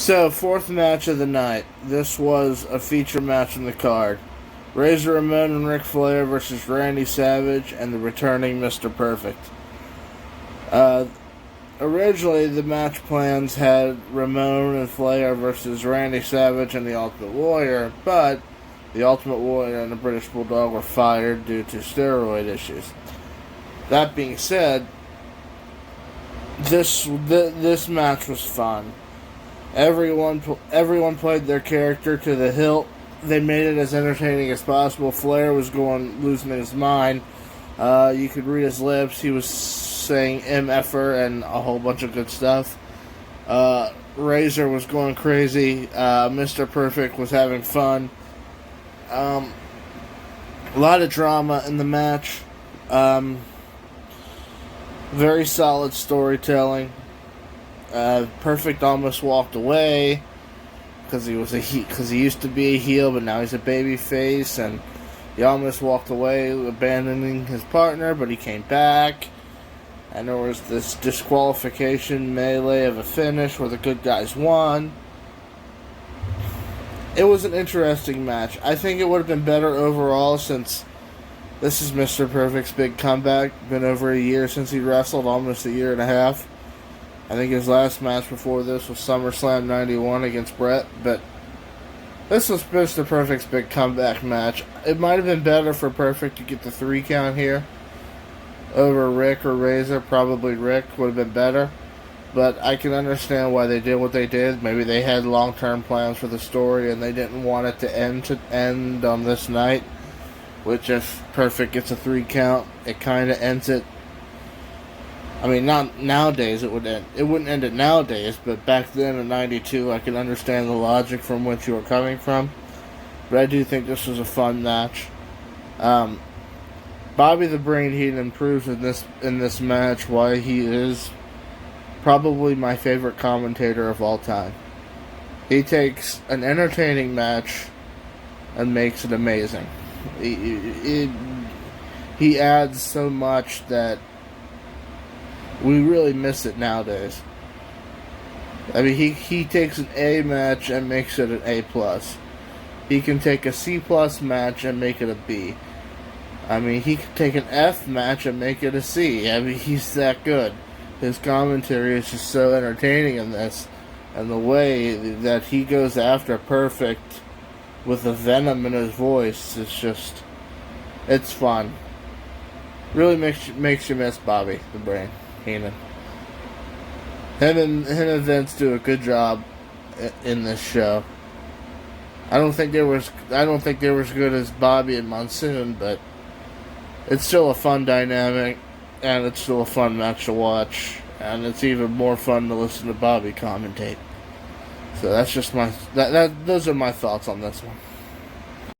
So, fourth match of the night. This was a feature match on the card. Razor Ramon and Ric Flair versus Randy Savage and the returning Mr. Perfect. Uh, Originally, the match plans had Ramon and Flair versus Randy Savage and the Ultimate Warrior, but the Ultimate Warrior and the British Bulldog were fired due to steroid issues. That being said, this match was fun. Everyone played their character to the hilt. They made it as entertaining as possible. Flair was losing his mind. You could read his lips. He was saying MFer and a whole bunch of good stuff. Razor was going crazy. Mr. Perfect was having fun. A lot of drama in the match. Very solid storytelling. Perfect almost walked away because he used to be a heel, but now he's a baby face, and he almost walked away, abandoning his partner, but he came back, and there was this disqualification melee of a finish where the good guys won. It was an interesting match. I think it would have been better overall since this is Mr. Perfect's big comeback. Been over a year since he wrestled, almost a year and a half. I think his last match before this was SummerSlam 91 against Brett, but this was Mr. Perfect's big comeback match. It might have been better for Perfect to get the 3 count here over Rick or Razor. Probably Rick would have been better, but I can understand why they did what they did. Maybe they had long-term plans for the story and they didn't want it to end on this night, which if Perfect gets a 3 count, it kind of ends it. I mean, not nowadays it wouldn't end it nowadays, but back then in '92, I can understand the logic from which you were coming from. But I do think this was a fun match. Bobby the Brain Heenan proves in this match why he is probably my favorite commentator of all time. He takes an entertaining match and makes it amazing. He adds so much that we really miss it nowadays. I mean, he takes an A match and makes it an A+. He can take a C+ match and make it a B. I mean, he can take an F match and make it a C. I mean, he's that good. His commentary is just so entertaining in this. And the way that he goes after Perfect with the venom in his voice is just... it's fun. Really makes you miss Bobby the Brain Heenan. Him and Vince do a good job in this show. I don't think they were as good as Bobby and Monsoon, but it's still a fun dynamic, and it's still a fun match to watch, and it's even more fun to listen to Bobby commentate. So that's just those are my thoughts on this one.